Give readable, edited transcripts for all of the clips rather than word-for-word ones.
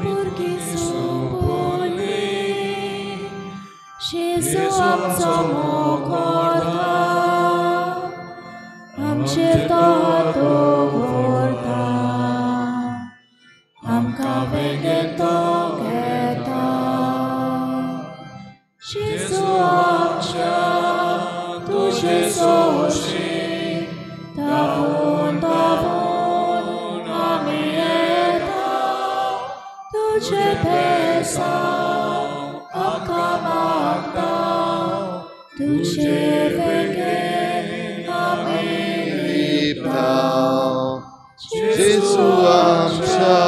भुरगीं सोंपोली जेजू आमचो मोग व्हरता आमचेर तो दवरता आमकां बेगीन तो घेता जेजू आमच्या तुजे सोशी धांवून धांवून आमी येता तुजे भेसां आमकां मागता तुजे बेगीन आमी लिपता जेजू आमच्या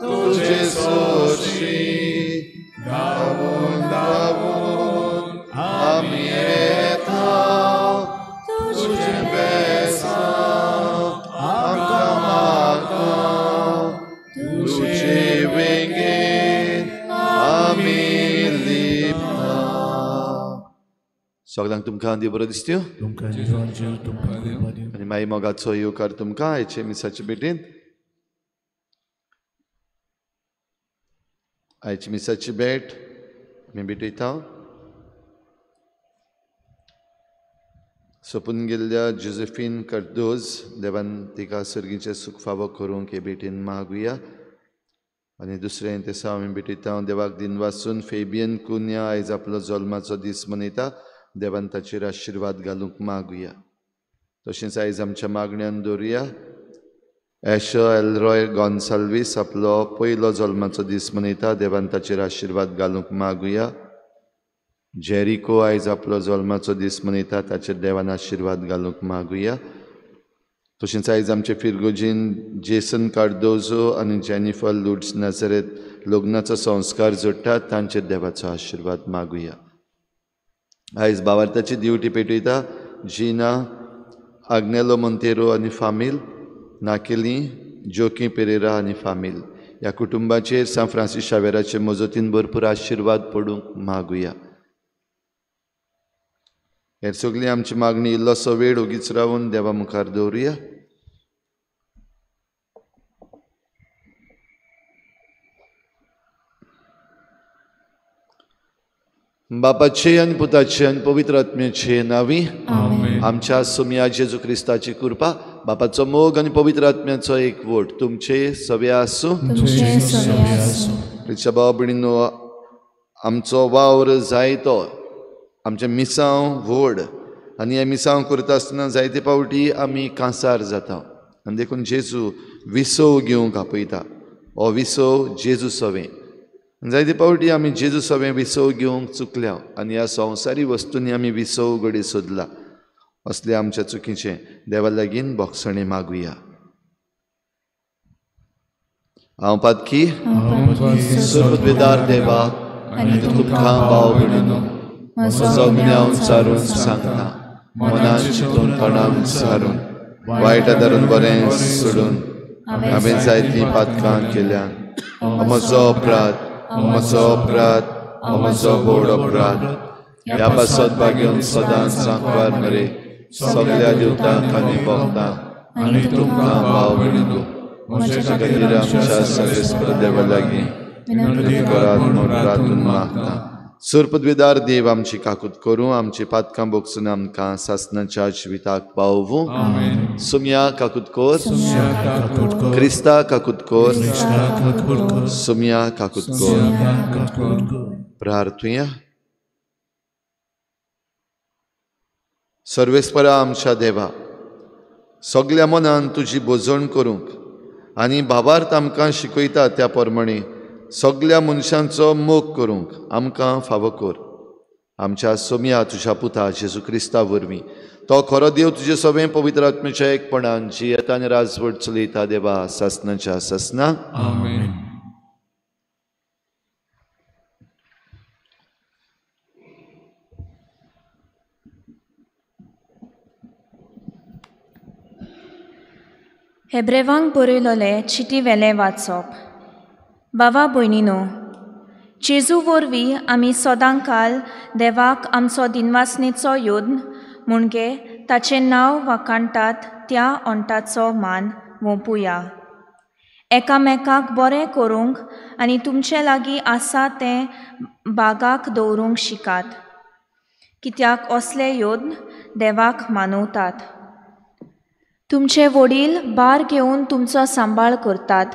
तुजे सोशी धांवून धांवून आमी येता तुजे भेसां आमकां मागता तुजे बेगीन आमी लिपता. सगळ्यांक तुमकां देव बरो दिसत्यो आनी मागीर मोगाचो येवकार तुमकां आयचे मिसाचे भेटेन. आयची मिसाची भेट आमी भेटयता सोंपून गेल्ल्या जोसेफीन कार्दोज देवान तिका सर्गीचें सूख फावो करूंक हे भेटेन मागुया. आनी दुसरें तें आमी भेटयता देवाक दिन वाचून फेबियन कुन्या आयज आपलो जल्माचो दीस मनयता देवान ताचेर आशिर्वाद घालूंक मागुया. तशेंच आयज आमच्या मागण्यांत दवरुया एशो एलरॉय गॉन्साल्वीस आपलो पयलो जल्माचो दीस मनयता देवान ताचेर आशिर्वाद घालूंक मागुया. जेरिको आयज आपलो जल्माचो दीस मनयता ताचेर देवान आशिर्वाद घालूंक मागुया. तशेंच आयज आमचे फिरगोजीन जेसन कार्दोजो आनी जेनिफर लुड्स नाझारेत लग्नाचो संस्कार जोडटात तांचेर देवाचो आशिर्वाद मागुया. आयज भावार्थाची दिवटी पेटयता जिना आग्नेलो मोंतेरो आनी फामील नाकेली जोकी पेरेरा आनी फामील ह्या कुटुंबाचेर सान फ्रांसीस शावेराचे मजतीन भरपूर आशिर्वाद पडूंक मागुया. हेर सगळी आमची मागणी इल्लोसो वेळ ओगीच रावून देवा मुखार दवरुया. बापाचे आनी पुताचे आनी पवित्र आत्म्याचे नांवी आमच्या सुमया जेजू क्रिस्ताची कृपा बापाचो मोग आनी पवित्र आत्म्याचो एकवट तुमचे सवे आसूं. भाव भयणीनो आमचो वावर जायतो आमचे मिसांव व्हड आनी हे मिसांव करता आसतना जायते पावटी आमी कांसार जाता आनी देखून जेजू विसव घेवंक आपयता. हो विसव जेजू सवें जायते पावटी आमी जेजू सवें विसव घेवंक चुकल्या आनी ह्या संवसारी वस्तूंनी आमी विसव घडी सोदला. असले आमच्या चुकीचें देवा लागीं बोगसणे मागुया. हांव पातकी सर्ववेदार देवा आनी तुमकां भाव भयणीनो म्हजो ज्ञान चारून सांगता मनान चिंतून तोंडान सारून वायट आदारून बरें सोडून हांवें जायतीं पातकां केल्यान म्हजो अपराध म्हजो व्हड अपराध ह्या पासत घेवन सदांच सांकवार मरे सगळ्या देवतांक आनी भक्तांक आनी तुमकां भाव भयणीनो म्हज्या खातीर आमच्या सर्वेस्पर देवा लागीं विनंती करात म्हूण रातून मागता. सुरपदवेदार देव आमची काकूत करूं आमची पातकां बोगसून आमकां सासणाच्या जिविताक पावूं. सुमया काकूत कोर क्रिस्ता काकूत कोर सुमया काकूत कोर. प्रार्थुया. सर्वेस्परा आमच्या देवा सगळ्या मनान तुजी बोजवण करूंक आनी भावार्थ आमकां शिकयता त्या प्रमाणे सगळ्या मनशांचो मोग करूंक आमकां फावो कर. आमच्या सोम्या तुज्या पुता जेजू क्रिस्ता वरवीं तो खरो देव तुजे सवें पवित्र आत्म्याच्या एकपणान जियेता आनी राजवट चलयता देवा सासणाच्या सासना. हेब्रेवांक बरयलोले चिटी वेले वाचप. बाबा भयणीनो जेजू वरवीं आमी सदांकाल देवाक आमचो दिनवासनेचो योद्न म्हणजे ताचें नांव वाकाणटात त्या ओंटाचो मान वोंपुया. एकामेकाक बरें करूंक आनी तुमचे लागीं आसा तें बागाक दवरूंक शिकात, कित्याक असले योद्न देवाक मानवतात. तुमचे वडील बार घेवन तुमचो सांबाळ करतात,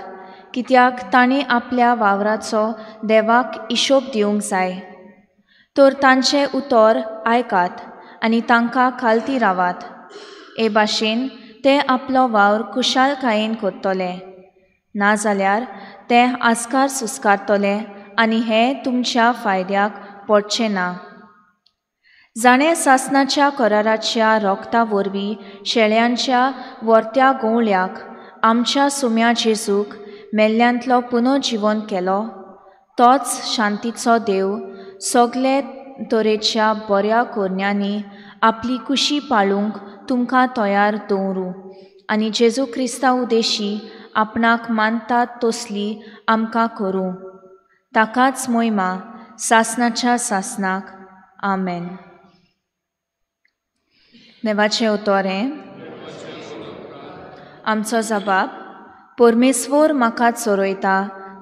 कित्याक तांणी आपल्या वावराचो देवाक हिशोब दिवंक जाय. तर तांचे उतर आयकात आनी तांकां खालती रावात. हे भाशेन ते आपलो वावर कुशालकायेन कोत्तले, नाजाल्यार ते आस्कार सुस्कारतले आनी हें तुमच्या फायद्याक पडचें ना. जाणें सासणाच्या कराराच्या रोगता वरवीं शेळ्यांच्या वर्त्या गोवळ्याक आमच्या सुम्या जेजूक मेल्ल्यांतलो पुनर्जिवन केलो, तोच शांतीचो देव सगले तरेच्या बऱ्या कोरण्यांनी आपली कुशी पाळूंक तुमकां तयार दवरूं आनी जेजू क्रिस्ता उदेशी आपणाक मानतात तसली आमकां करूं. ताकाच मोहिमा सासणाच्या सासणाक. आमेन. देवाचें उतर हें. आमचो जबाब. परमेश्वर म्हाका चोरयता,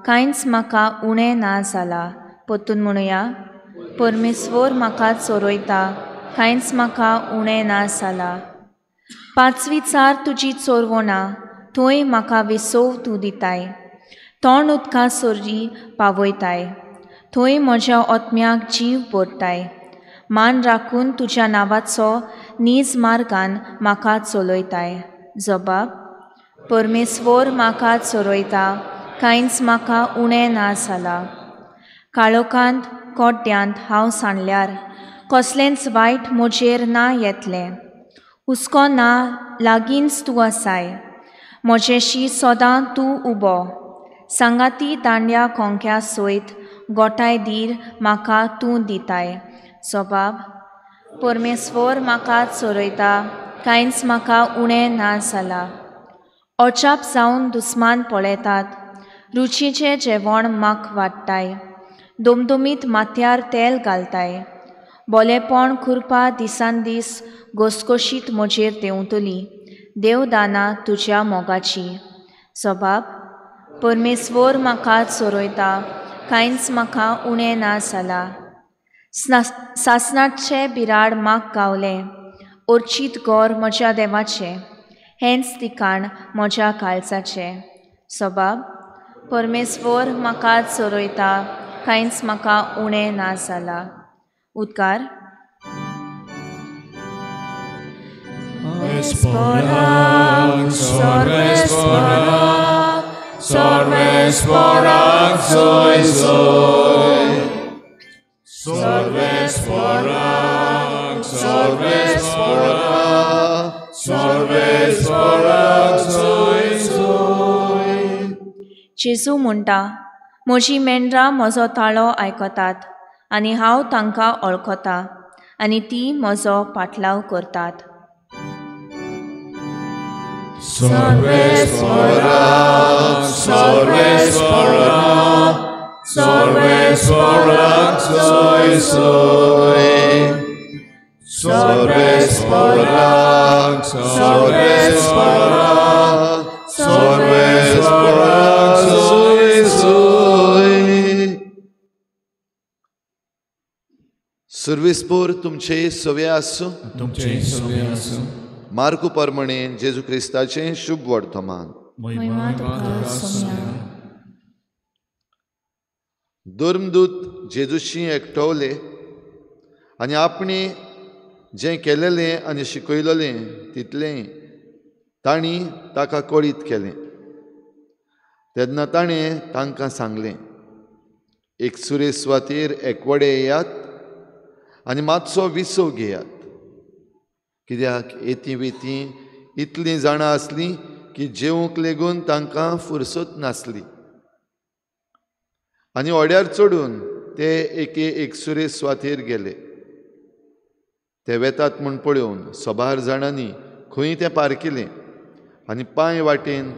कांयच म्हाका उणें ना जाला. परतून म्हणुया. परमेश्वर म्हाका चोरयता, कांयच म्हाका उणें ना जाला. पांचवी चार तुजी चोरवणां, थंय म्हाका विसव तूं दिताय. तोंड उदका सोरी पावयताय, थंय म्हज्या ओतम्याक जीव भरताय. मान राखून तुज्या नांवाचो नीज मार्गान म्हाका चलयताय. जबाब. परमेश्वर म्हाका चोरयता, कांयच म्हाका उणें ना जाला. काळोखांत कोड्ड्यांत हांव सांडल्यार कसलेंच वायट म्हजेर ना येतलें. हुस्को ना लागींच तूं आसाय, म्हजेशी सदां तूं उबो. सांगाती दांड्या कोंक्या सयत गोठाय धीर म्हाका तूं दिताय. जबाब. परमेश्वर म्हाका चोरयता, कांयच म्हाका उणें ना जाला. अजाप जावन दुस्मान पळयतात, रुचीचें जेवण म्हाका वाडटाय. दोमदोमीत माथ्यार तेल घालताय. बोलेपण खुरपा दिसान दीस घसघशीत म्हजेर देंवतली. देवदाना तुज्या मोगाची. जबाब. परमेश्वर म्हाका चोरयता, कांयच म्हाका उणें ना जाला. सासणाचें बिराड म्हाका गावलें, ओर्चीत गोर म्हज्या देवाचें, हेंच ठिकाण म्हज्या काळजाचें. जबाब. परमेश्वर म्हाका चोरयता, कांयच म्हाका उणें ना जाला. उद्गार. Sorvesporak, sorvesporak, sorvesporak, soy soy. Sorvesporak, sorvesporak, sorvesporak, soy soy. जेजू म्हणटा, म्हजी मेंढरां म्हजो ताळो आयकतात आनी हांव तांकां वळखतां आनी ती म्हजो पाटलाव करतात. Sorvesporak, sorvesporak, sorvesporak, soy soy. Sorvesporak, sorvesporak, sorvesporak, soy soy. सर्विस्पोर तुमचे सवे आसूं. तुमचे सवे आसूं. मार्कू परमणे जेजू क्रिस्ताचें शुभ वर्तमान. महिमा तुका सोम्या. धर्मदूत जेजूशी एकठावले आनी आपणे जें केलेलें आनी शिकयलेलें तितलें तांणी ताका कळीत केलें. तेन्ना ताणें तांकां सांगलें, एक सुरे सुवातेर एकवडे येयात आनी मातसो विसव घेयात, कित्याक येती वेती इतलीं जाणां आसलीं की जेवंक लेगून तांकां फुरसत नासली. आनी ओड्यार चडून ते एके एकसुरे सुवातेर गेले. ते वेतात म्हूण पळोवन 100 जाणांनी खंय तें पारकिलें आनी पांय वाटेन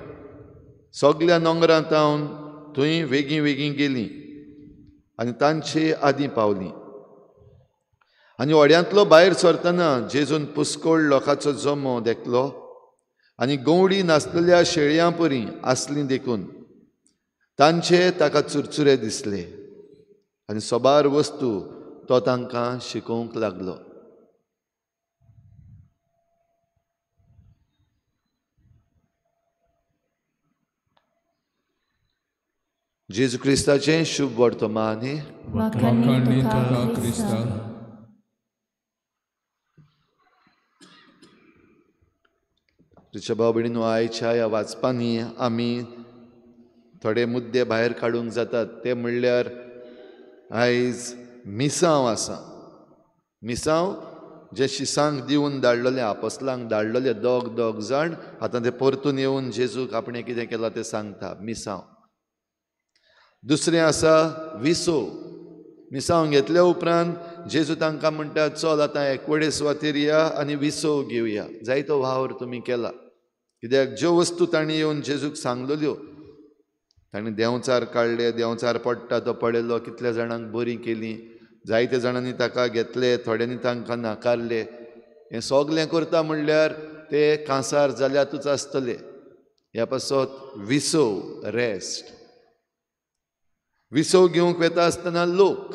सगल्या नोंगरां तावन थंय वेगीं वेगीं गेलीं आनी तांचे आदीं पावलीं. आनी ओड्यांतलो भायर सरतना जेजून पुस्कोळ लोकांचो जमो देखलो आनी गवडी नासलेल्या शेळयां परी आसलीं देखून तांचे ताका चुरचुरे दिसले आनी सोबार वस्तू तो तांकां शिकोवंक लागलो. जेजू क्रिस्ताचें शुभ वर्तमान वखाणी तुका क्रिस्ता. तुझ्या भाव भयणीनो, आयच्या ह्या वाचपांनी आमी थोडे मुद्दे भायर काडूंक जातात. ते म्हणल्यार आयज मिसांव आसा. मिसांव जे शिसांक दिवन धाडलेले, आपोस्तलांक धाडलेले दोग जाण, आतां ते परतून येवन जेजूक आपणें कितें केलां तें सांगता. मिसांव. दुसरें आसा विसो. मिसांव घेतल्या उपरांत जेजू तांकां म्हणटा, चल आतां एकवडे सुवातेर या आनी विसो घेवया. जायतो वावर तुमी केला. कित्याक ज्यो वस्तू तांणी येवन जेजूक सांगलेल्यो, तांणी देंवचार काडले, देंवचार पडटा तो पळयलो, कितल्या जाणांक बरी केली, जायत्या जाणांनी ताका घेतले, थोड्यांनी तांकां नाकारले. हें सगलें करता म्हणल्यार ते कांसार जाल्यातूच आसतले. ह्या पासत विसो, रेस्ट. विसो घेवंक वेता आसतना लोक,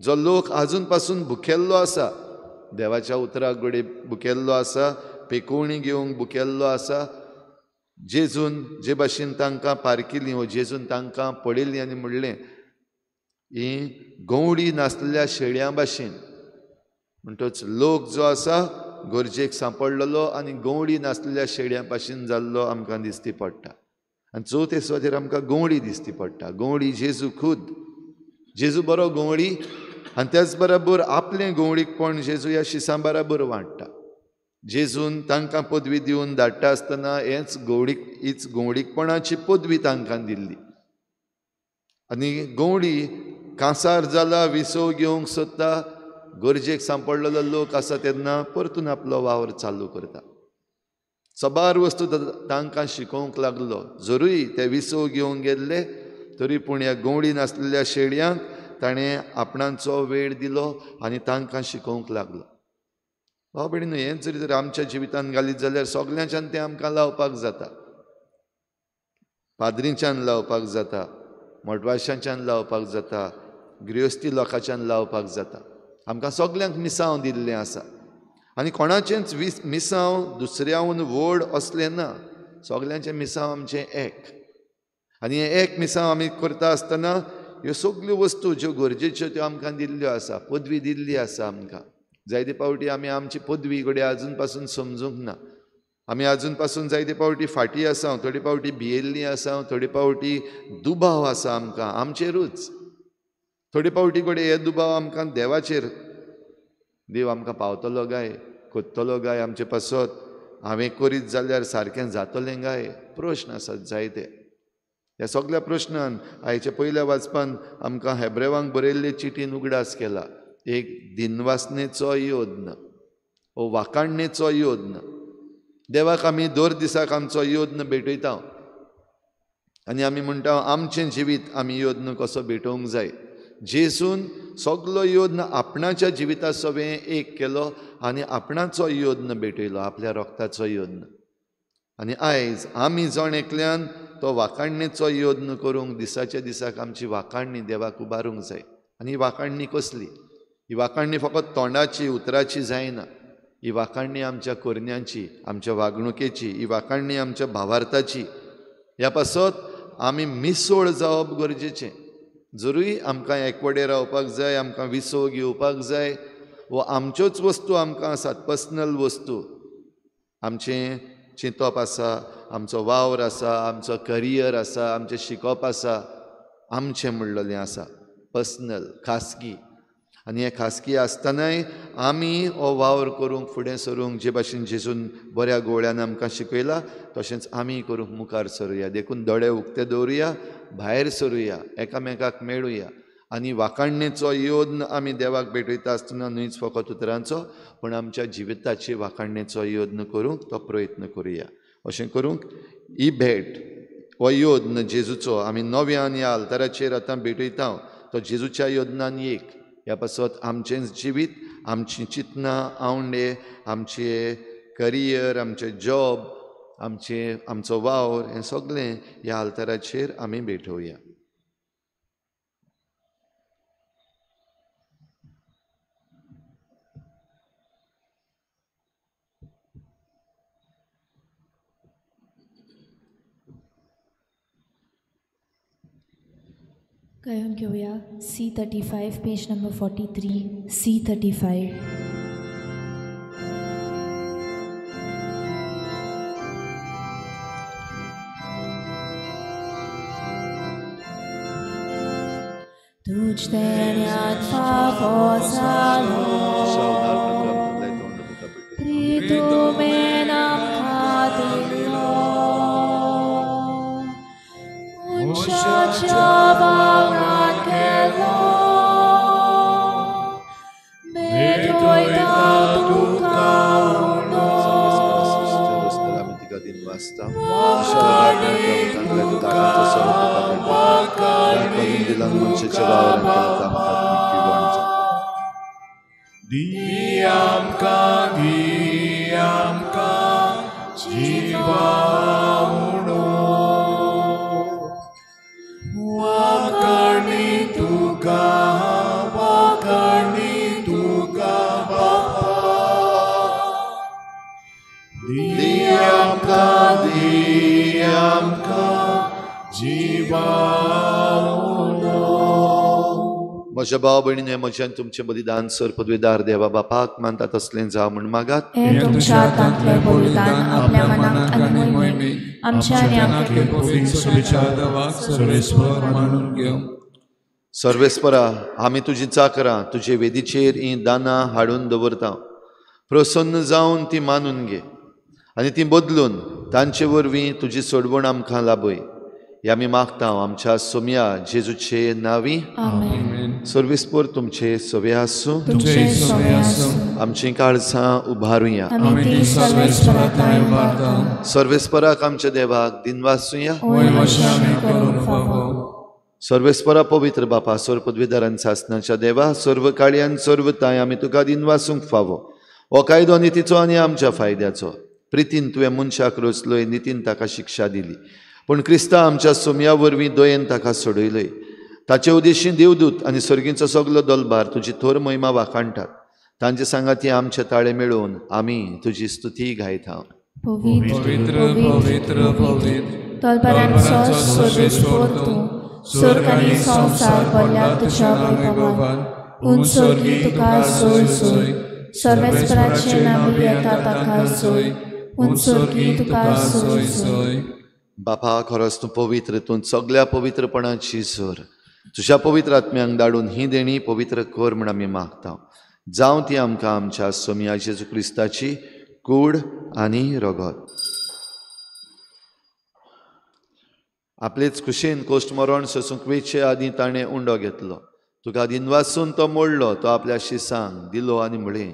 जो लोक आजून पासून भुकेल्लो आसा, देवाच्या उतराक घोडे भुकेल्लो आसा, पेकोवणी घेवंक भुकेल्लो आसा, जेजून जे भाशेन तांकां पारकिल्लीं, वो जेजून तांकां पळयलीं आनी म्हणलें, ही गवडी नासलेल्या शेळयां भाशेन. म्हणटच लोक जो आसा गरजेक सांपडलेलो आनी गवडी नासलेल्या शेळयां भाशेन जाल्लो आमकां दिसती पडटा. आनी चवथे सुवातेर आमकां गवडी दिसती पडटा. गवडी जेजू खूद. जेजू बरो गवडी आनी त्याच बरोबर आपलें गवडीकपण जेजू ह्या शिसां बरोबर वांट्टा. जेजून तांकां पदवी दिवन धाडटा आसतना हीच गवडीकपणाची पदवी तांकां दिल्ली. आनी गवडी कांसार जाला, विसो घेवंक सोदता, गरजेक सांपडलेलो लोक आसा तेन्ना परतून आपलो वावर चालू करता. सबार वस्तू तांकां शिकोवंक लागलो. जरूय ते विसो घेवंक गेल्ले, तरी पूण ह्या गवडी नासलेल्या शेळयांक ताणें आपणाचो वेळ दिलो आनी तांकां शिकोवंक लागलो. भाव भयणीनो, हें जर आमच्या जिवितांत घालीत जाल्यार सगल्यांच्यान तें आमकां लावपाक जाता. पाद्रीच्यान लावपाक जाता, मोटवाशांच्यान लावपाक जाता, गृहस्थी लोकांच्यान लावपाक जाता. आमकां सगल्यांक मिसांव दिल्लें आसा. आनी कोणाचेंच मिसांव दुसऱ्याहून व्हड असलें ना. सगल्यांचें मिसांव आमचें एक. आनी हें एक मिसांव आमी करता आसतना ह्यो सगल्यो वस्तू ज्यो गरजेच्यो त्यो आमकां दिल्ल्यो आसा. पदवी दिल्ली आसा आमकां. जायते पावटी आमी आमची पदवी घडये आजून पासून समजूंक ना. आमी आजून पासून जायते पावटी फाटीं आसा, थोडी पावटी भियेल्लीं आसा, थोडी पावटी दुबाव आसा आमकां आमचेरूच. थोडी पावटी घडये हे दुबाव आमकां देवाचेर. देव आमकां पावतलो काय, कोत्तलो काय आमचे पासत, हांवें करीत जाल्यार सारकें जातलें काय, प्रश्न आसात जायते. ह्या सगळ्या प्रश्नान आयच्या पयल्या वाचपान आमकां हेब्रेवांक बरयल्ले चिटीन उगडास केला. एक दिनवासनेचो योद्न, वो वाकाणणेचो योद्न. देवाक आमी दर दिसाक आमचो योद्न भेटयता आनी आमी म्हणटा आमचें जिवीत आमी योद्न कसो भेटोवंक जाय. जेजून सगलो योद्न आपणाच्या जिविता सवें एक केलो आनी आपणाचो योद्न भेटयलो, आपल्या रोगताचो योद्न. आनी आयज आमी जण एकल्यान तो वाकाणणेचो योद्न करूंक दिसाच्या दिसाक आमची वाकाणणी देवाक उबारूंक जाय. आनी ही वाकाणणी कसली? ही वाकाणणी फकत तोंडाची, उतराची जायना. ही वाकाणणी आमच्या करण्यांची, आमच्या वागणुकेची, ही वाकाणणी आमच्या भावार्थाची. ह्या पासत आमी मिसोळ जावप गरजेचें. जरूय आमकां एकवडे रावपाक जाय, आमकां विसो घेवपाक जाय, वो आमच्योच वस्तू आमकां आसात, पर्सनल वस्तू. आमचें चिंतप आसा, आमचो वावर आसा, आमचो करियर आसा, आमचें शिकप आसा, आमचें म्हणलेलें आसा, पर्सनल, खासगी. आनी हें खासगी आसतनाय आमी हो वावर करूंक, फुडें सरूंक जे भाशेन जेजून बऱ्या गोवळ्यान आमकां शिकयला तशेंच आमी करूंक मुखार सरुया. देखून दोळे उक्ते दवरुया, भायर सरुया, एकामेकाक मेळुया आनी वाकाणणेचो योद्न आमी देवाक भेटयता आसतना न्हयच फकत उतरांचो, पूण आमच्या जिविताची वाकाणणेचो योद्न करूंक तो प्रयत्न करुया. अशें करूंक ही भेट, हो योद्न जेजूचो आमी नव्यान ह्या आल्ताराचेर आतां भेटयता. तो जेजूच्या योद्नान एक. ह्या पासत आमचें जिवीत, आमचीं चिंतनां, आवंडे, आमचे करियर, आमचे जॉब, आमचो वावर हें सगळें ह्या आल्ताराचेर आमी भेटोवया. गायन घेऊया C35 पेज नंबर 43 C35. तुझ देण्यात favosalo pritumen amkadilo unchacha vauran kelo bedoita tuka uno Diamka jiwa uno wakarni tuka Bapa Diamka jiwa uno. म्हज्या भाव भयणीने म्हज्यान तुमचें बलिदान सर पदवीदार देवा बापाक मानता तसलें जावं म्हण मागात. हे तुमच्या हातांतलें बलिदान आपल्या मनाक आनी मोहिमेक आमच्या आनी आमच्या सर्वेस्परा, आमी तुजी चाकरां तुजे वेदीचेर ही दानां हाडून दवरता. प्रसन्न जावन ती मानून घे आनी ती बदलून तांचे वरवीं तुजी सोडवण आमकां लाभय. हे आमी मागता आमच्या सोम्या जेजूचे नांवी. सर्वेस्पर तुमचे सवे आसूं. आमची काळजां उबारुया. सर्वेस्पराक आमच्या देवाक दिनवासूया. सर्वेस्परा पवित्र बापा सर पदवीदारांच्या सासणाच्या देवा सर्व काळयान सर्व ताय आमी तुका दिनवासूंक फावो. हो कायदो नितीचो आनी आमच्या फायद्याचो. प्रितीन तुवें मनशाक रचलोय, नितीन ताका शिक्षा दिली, पूण क्रिस्ता आमच्या सोम्या वरवीं दयेन ताका सोडयलय. ताचे उद्देशी देवदूत आनी सर्गींचो सगलो दलबार तुजी थोर महिमा वाखाणटात. तांचे सांगाती आमचे ताळे मेळोवन आमी तुजी स्तुती गायता. दलबारांचो सर्वेस्पर तूं, स्वर्ग आनी संवसार भरल्या तुज्या वैभवान. उंचोर्गी तुका सोय सोय, सर्वेस्पराचें नांव येता ताका सोय. उंचोर्गी तुका सोय सोय. बापा खरोच तूं पवित्र, तूं सगळ्या पवित्रपणाची झर. तुज्या पवित्र आत्म्यांक धाडून ही देणी पवित्र कर म्हण आमी मागता. जावं ती आमकां आमच्या सोम्या जेजू क्रिस्ताची कूड आनी रगत. आपलेच खुशेन कोश्ट मरण सोसूंक वेचे आदीं ताणें उंडो घेतलो. तुका दिनवासून तो मोडलो. तो आपल्या शिसांक दिलो आनी म्हळें,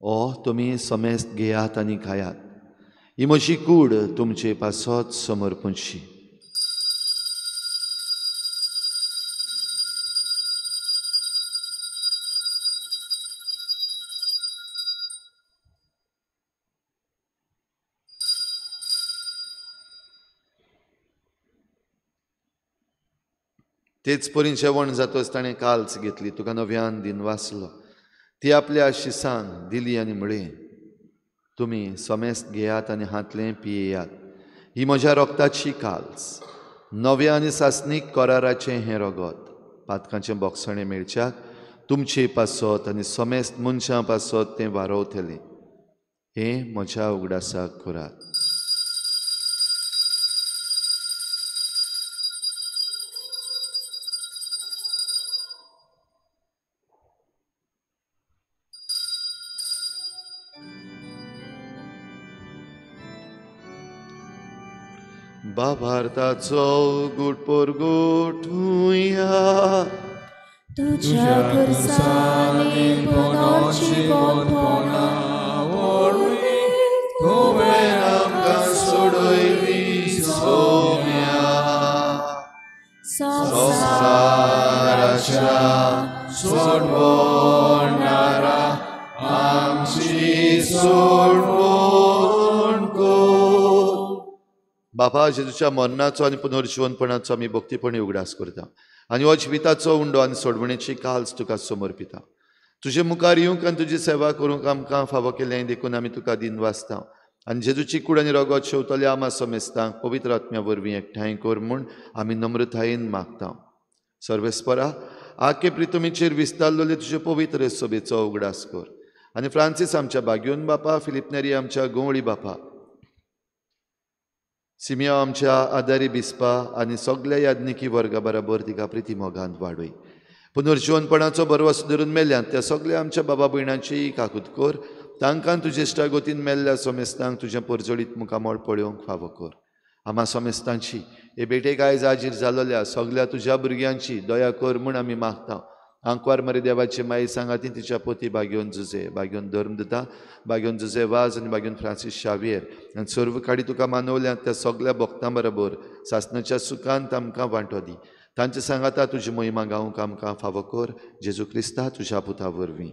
ओ तुमी समेस्त घेयात आनी खायात. ही म्हजी कूड तुमचे पासत समर्पणशी. तेच परीन जेवण जातच ताणें काल्स घेतली, तुका नव्यान दिनवासलो. ती आपल्या शिसांक दिली आनी म्हळें, तुमी समेस्त घेयात आनी हातलें पियेयात. ही म्हज्या रोगताची काल्स, नव्या आनी सासनीक कराराचें हें रगत. पातकांचें बोगसणें मेळच्याक तुमचे पासत आनी समेस्त मनशां पासत तें वारोवतलें. हें म्हज्या उगडासाक करात. बाभारताचो गुट पोर गोठुया. तुझ्या खुर्सानी पुनर्जीवनपणा वरवीं तुवें आमकां सोडयली सोम्या. संवसाराच्या सोडवणारा आमची सोडवण कर. बापा जेजूच्या मरणाचो आनी पुनर्जीवनपणाचो आमी भक्तीपणी उगडास करता आनी हो जिविताचो उंडो आनी सोडवणेची काल्स तुका समर्पिता. तुजे मुखार येवंक आनी तुजी सेवा करूंक आमकां फावो केलें देखून आमी तुका दिनवासता आनी जेजूची कूड आनी रगत शेवतल्या आमा समेस्तांक पवित्र आत्म्या वरवीं एकठांय कर म्हूण आमी नम्रतायेन मागता. सर्वेस्परा आखे प्रितुमीचेर विस्तारलेले तुजे पवित्र सभेचो उगडास कर आनी फ्रांसीस आमच्या बागयोन बापा, फिलिप नेरी आमच्या गोवळी बापा, सिमिया आमच्या आदारी बिस्पा आनी सगळ्या याज्ञिकी वर्गा बरोबर तिका प्रिती मोगांत वाडय. पुनर्जीवनपणाचो बरवस धरून मेल्यांत त्या सगळ्या आमच्या बाबा भयणांची काकूत कर. तांकां तुजे इश्टागोतीन मेल्ल्या समेस्तांक तुजें परजळीत मुखामोळ पळोवंक फावो कर. आमा समेस्तांची हे बेटेक आयज आजीर जालोल्या सगळ्या तुज्या भुरग्यांची दया कर म्हूण आमी मागता. आंकवार मरे देवाची माई सांगाती तिच्या पोती बागयोन जुजे, बागयोन धर्मदता, बागयोन जुजे वाज आनी बागयोन फ्रांसीस शावियर आनी सर्व काडी तुका मानवल्यांत त्या सगळ्या भक्तां बरोबर सासणाच्या सुखांत आमकां वांटो दी. तांचे सांगाता तुजी महिमा गावंक आमकां फावो कर. जेजू क्रिस्ता तुज्या पुता वरवीं.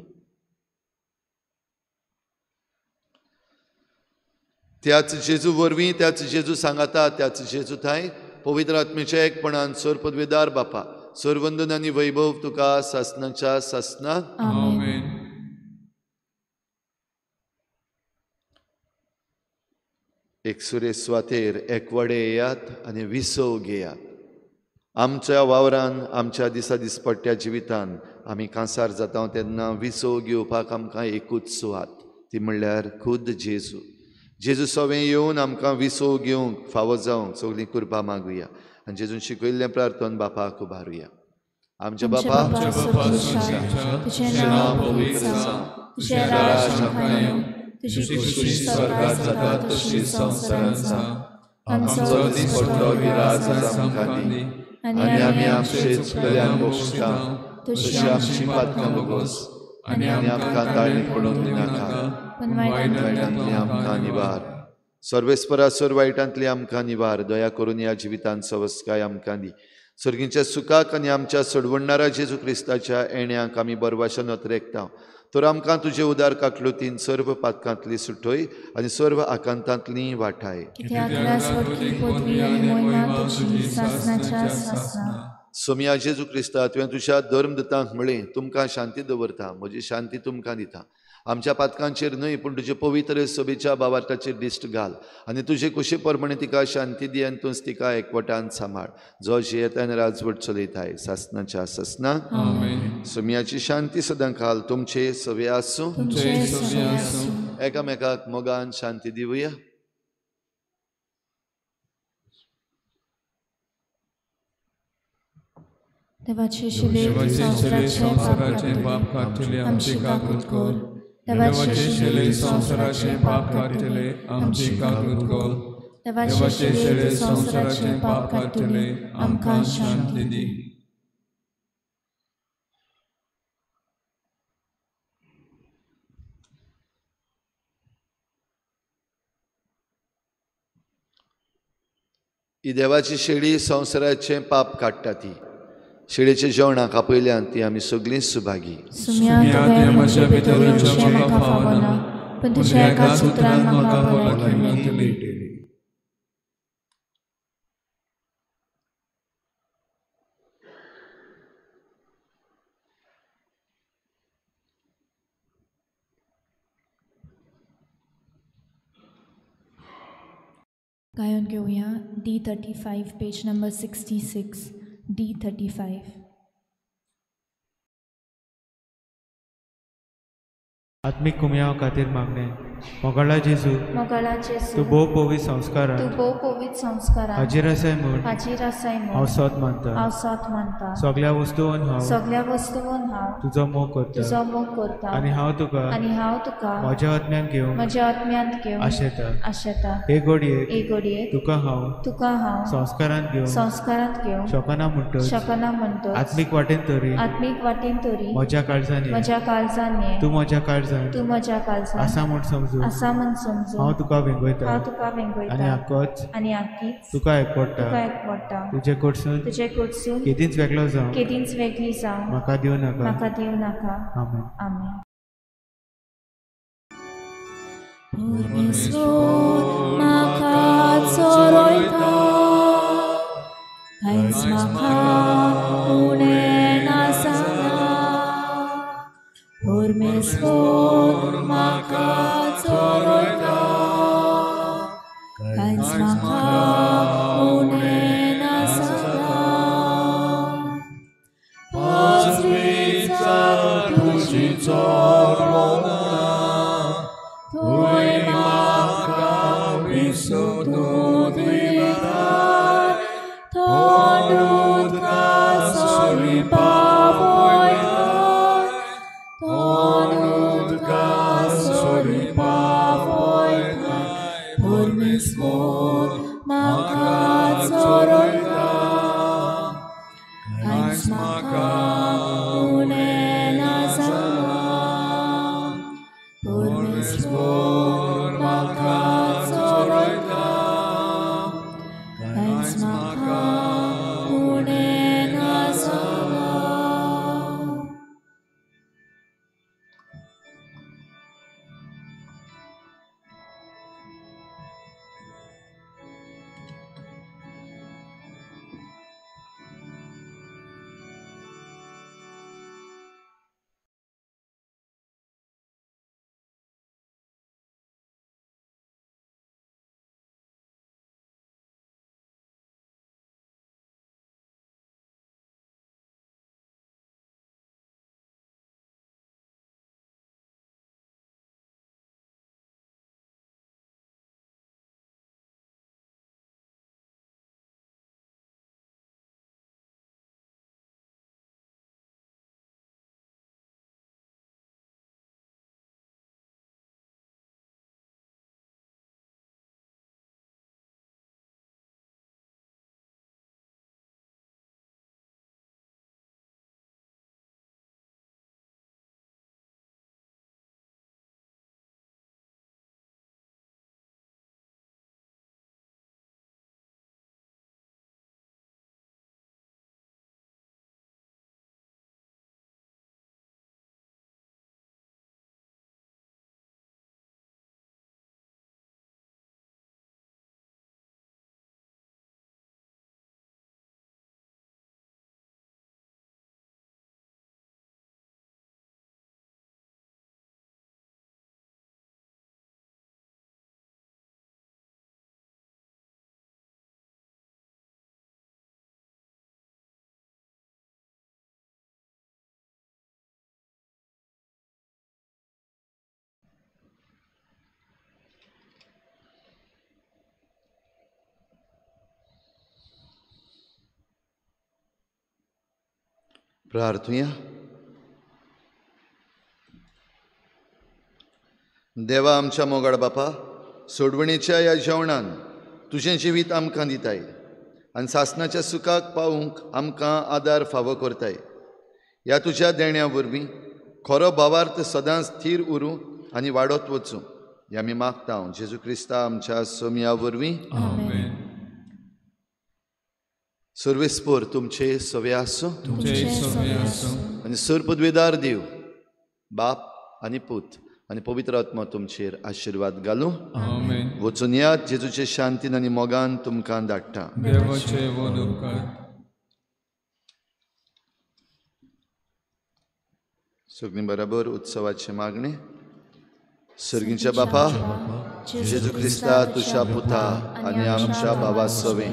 त्याच जेजू वरवीं, त्याच जेजू सांगाता, त्याच जेजू थंय पवित्र आत्मेच्या एकपणान सर पदवेदार बापा, सर्वंदन आनी वैभव तुका सासणाच्या सासणाक. आमेन. एक सुरेश सुवातेर एकवडे येयात आनी विसव घेयात. आमच्या वावरान, आमच्या दिसा दिसपट्ट्या जिवितान आमी कांसार जाता तेन्ना विसव घेवपाक आमकां एकूच सुवात, ती म्हणल्यार खुद जेजू. जेजू सवें येवन आमकां विसव घेवंक फावो जावंक सगळीं कृपा मागुया आनी जेजून शिकयल्लें प्रार्थन बापाक उबारुया. आमच्या बापा, तुजें नांव पवित्र जावं, तुजें राज्य येवं, तुजी खुशी स्वर्गांत जाता तशी संवसारांत जावं. आमचो दिसपट्टो गिराज आमकां दी आनी आमी आमचे चुकल्यांक बक्षिता तशी आमची पातकां बगोस आनी आमकां ताळणेंत पडोवंक दिनाका पण वायटांतली आमकां निवार. सर्वेस्परा सर वायटांतली आमकां निवार. दया करून ह्या जिवितांत सवस्काय आमकां दी. सर्गींच्या सुखाक आनी आमच्या सोडवणाऱ्या जेजू क्रिस्ताच्या येण्याक आमी बरवाशान नतरेकता. तर आमकां तुजे उदार काकलुतीन सर्व पातकांतली सुटोय आनी सर्व आकांतांतली वाटाय. सोम्या जेजू क्रिस्ता, तुवें तुज्या धर्मदतांक म्हळें, तुमकां शांती दवरता, म्हजी शांती तुमकां दिता. आमच्या पातकांचेर न्हय पूण तुजे पवित्र सभेच्या बाबार्ताचेर दिश्ट घाल आनी तुजे कुशी प्रमाणे तिका शांती दी आनी तूंच तिका एकवटान सांबाळ, जो जियेतान राजवट चलयताय सासणाच्या सासणाक. सोम्याची शांती सदां घाल तुमचे सवे आसूं. एकामेकाक मोगान शांती दिवया. देवाचे संवसाराचे पाप काढले आमची काकूत कर. देवाचे संवसाराचे पाप काढले आमची काकूत कर. देवाचे संवसाराचे पाप काढले आमकां शांती दी. ही देवाची शेळी संवसाराचे पाप काडटा. ती शेळीच्या जेवणाक आपयल्यान ती आमी सगळीं सुभागी. पण तुज्या एका सुत्रान म्हाका भलायकी. गायन घेऊया D35 पेज नंबर 66. D35. आत्मिक कुमयां खातीर मागणें. मोगाळा जेजू, तूं भोव पवित्र संस्कारान हाजीर आसाय म्हूण हांव सत मानता. सगळ्या वस्तूंत हांव तुजो मोग करता आनी हांव तुका म्हज्या आत्म्यान घेवंक आशेता. हे घडयेक तुका हांव संस्कारांत घेवंक शकना म्हणटच आत्मीक वाटेन तरी म्हज्या काळजांनी तूं म्हज्या काळजांत आसा म्हूण समजू. हांव तुका वेंगयता आनी आख्खीच तुका एकवडटा. तुजे कडसून केदींच वेगळी जावं म्हाका दिवनाका. आमेन. म्हाका चोरयता कांयच म्हाका उणें नासना परमेश्वर म्हाका चोरयता कांयच म्हाका उणें नासना तुझी चोरवणा थंय म्हाका विसरून दिता थंड उदका सरी पावयता थंड उदका सरी पावयता परमेश्वर म्हाका चोरयता कांयच म्हाका उणें नासना परमेश्वर म्हाका चोरयता कांयच म्हाका उणें नासना. प्रार्थुया. देवा आमच्या मोगाळ बापा, सोडवणेच्या ह्या जेवणान तुझें जिवीत आमकां दिताय आनी सासणाच्या सुखाक पावूंक आमकां आदार फावो करताय. ह्या तुज्या देण्या वरवीं खरो भावार्थ सदांच स्थिर उरूं आनी वाडत वचूं हें आमी मागता. जेजू क्रिस्ता आमच्या सोमया वरवीं. सर्वेस्पोर तुमचे सवे आसूं आनी सर्पद्वेदार देव बाप आनी पूत आनी पवित्र आत्मा तुमचेर आशिर्वाद घालूं. वचून यात जेजूचे शांतीन आनी मोगान तुमकां धाडटा. सगळीं बरोबर उत्सवाचे मागणे. सर्गीच्या बापा, जेजू क्रिस्ता तुज्या पुता आनी आमच्या भावा सवे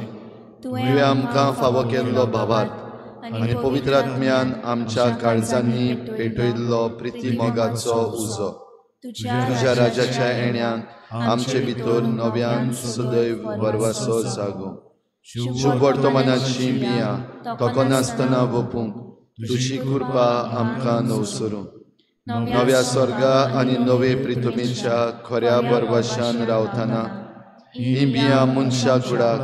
तुवें आमकां फावो केल्लो भावार्थ आनी पवित्र आत्म्यान आमच्या काळजांनी पेटयल्लो प्रिती मोगाचो उजो तुज्या राजाच्या येण्यान आमचे भितर नव्यान सदैव वरवासो जागो. शुभ वर्तमानाची बियां तोकोनासतना वपूंक तुजी कृपा आमकां नवसरूं. नव्या स्वर्गा आनी नवे प्रितुमेच्या खऱ्या बरवाशान रावतना ही बियां मनशा कुडाक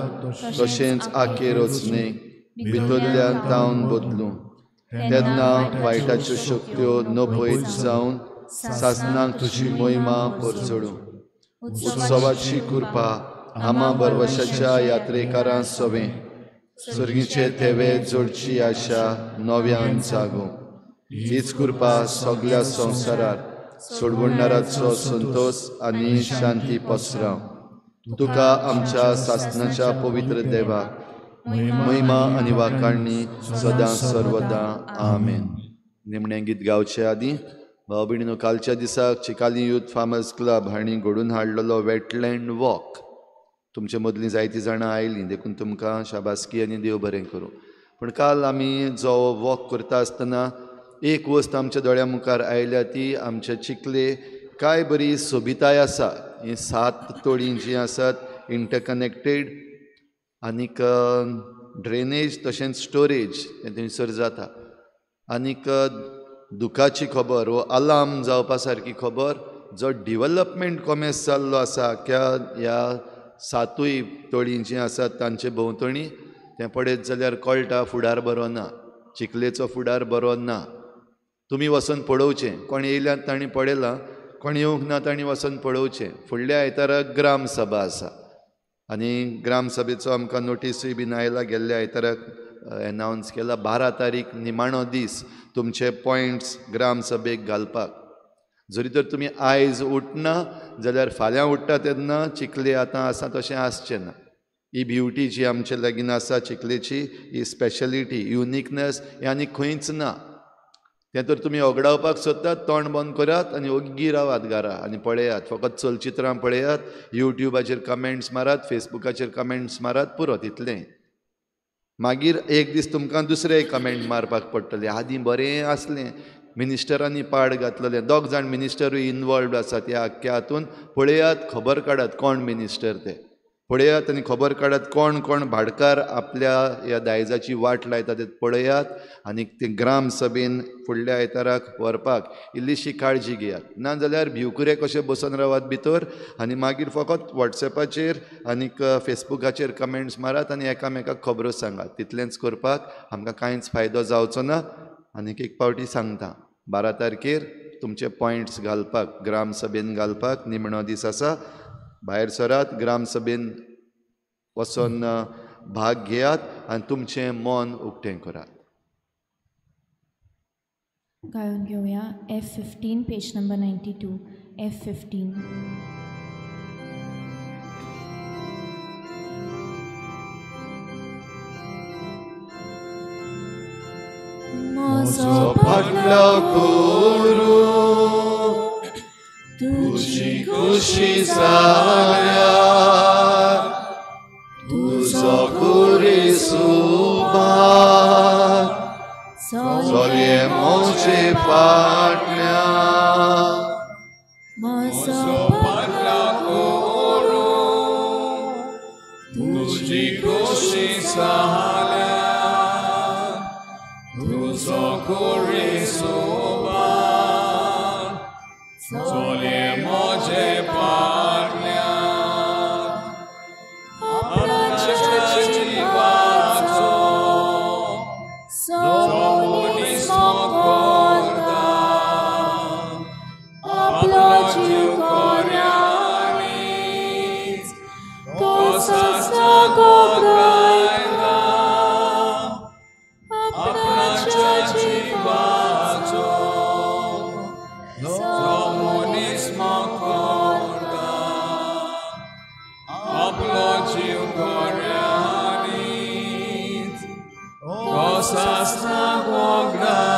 तशेंच आखे रचनेक भितरल्यान तावन बदलूं. तेन्ना वायटाच्यो शक्त्यो नपयत जावन सासणाक तुजी महिमा परचडूं. उत्सवाची कृपा आमा बरवशाच्या यात्रेकारां सवे सर्गीचे तेवे जोडची आशा नव्यान जागो. हीच कृपा सगळ्या संवसारांत सोडवणाराचो संतोष आनी शांती पसराव. तुका आमच्या सासणाच्या पवित्र देवाक महिमा आनी वाखाणणी सदां सर्वदा आमेन. निमणें गीत गावचे आदीं भाव भयणीनो, कालच्या दिसाक चिकाली यूथ फार्मर्स क्लब हांणी घडोवन हाडलेलो वेटलँड वॉक तुमचे मदलीं जायतीं जाणां आयलीं, देखून तुमकां शाबासकी आनी देव बरें करूं. पूण काल आमी जो वॉक करता आसतना एक वस्त आमच्या दोळ्या मुखार आयल्या, ती आमचे चिखले काय बरी सोबिताय आसा. ही 7 तळीं जीं आसात इंटरकनेक्टेड, आनीक ड्रेनेज तशेंच स्टोरेज हें थंयसर जाता. आनीक दुखाची खबर वो अलार्म जावपा सारकी खबर, जो डिवेलपमेंट कॉमेर्स जाल्लो आसा ह्या 7 तळीं जीं आसात तांचे भोंवतणी, तें पळयत जाल्यार कळटा फुडार बरो ना, चिखलेचो फुडार बरो ना. तुमी वचून पळोवचें. कोण येयल्यात तांणी पळयलां, कोण येवंक ना तांणी वचून पळोवचें. फुडल्या आयताराक ग्राम सभा आसा आनी ग्राम सभेचो आमकां नोटीसूय बीन आयला. गेल्ल्या आयताराक एनावन्स केला 12 तारीख निमाणो दीस तुमचे पॉयंट्स ग्राम सभेक घालपाक. जरी तर तुमी आयज उठना जाल्यार फाल्यां उठ्ठा तेन्ना चिखले आतां आसा तशें आसचें ना. ही ब्युटी जी आमचे लागीं आसा चिखलेची, ही स्पेशलिटी, युनिकनेस हें आनी खंयच ना. तें तर तुमी ओगडावपाक सोदतात, तोंड बंद करात आनी ओग्गी रावात घरा आनी पळयात. फकत चलचित्रां पळयात, युट्यूबाचेर कमेंट्स मारात, फेसबुकाचेर कमेंट्स मारात, पुरो तितलें. मागीर एक दीस तुमकां दुसरें कमेंट मारपाक पडटलें. आदीं बरें आसलें, मिनिस्टरांनी पाड घातलेलें, 2 जाण मिनिस्टरूय इनवॉल्वड आसात ह्या आख्ख्या हातूंत. पळयात, खबर काडात कोण मिनिस्टर ते. पळयात आनी खबर काडात कोण कोण भाडकार आपल्या ह्या दायजाची वाट लायता ते पळयात. आनी ते ग्राम सभेन फुडल्या आयताराक व्हरपाक इल्लीशी काळजी घेयात. नाजाल्यार भिवकुरे कशे बसून रावात भितर आनी मागीर फकत वॉट्सॅपाचेर आनीक फेसबुकाचेर कमेंट्स मारात आनी एकामेकाक खबरो सांगात. तितलेंच करपाक आमकां कांयच फायदो जावचो ना. आनीक एक पावटी सांगता, 12 तारखेर तुमचे पॉयंट्स घालपाक ग्राम सभेन घालपाक निमणो दीस आसा. भायर सरात, ग्राम सभेन वचून भाग घेयात आनी तुमचें मन उक्तें करात. गायन घेवया F15 पेज नंबर 92. F15. म्हजो फाटलो करू तुजी खुशी जाल्या, तुजो कुरी सुभार चलये म्हजे फाटल्या. म्हजो फाटलो करू तुजी खुशी जाल्या, तुजो कुरी सुभार चलये म्हजे फाटल्या. आपणाच्या जिवाचो मनीसो करता, आपलो जीव कोऱ्यांनीच तो ससागो गायला. आपणाच्या जिवाचो मनीस करता, आपलो जीव कोऱ्यांनीच तो ससागो गायला.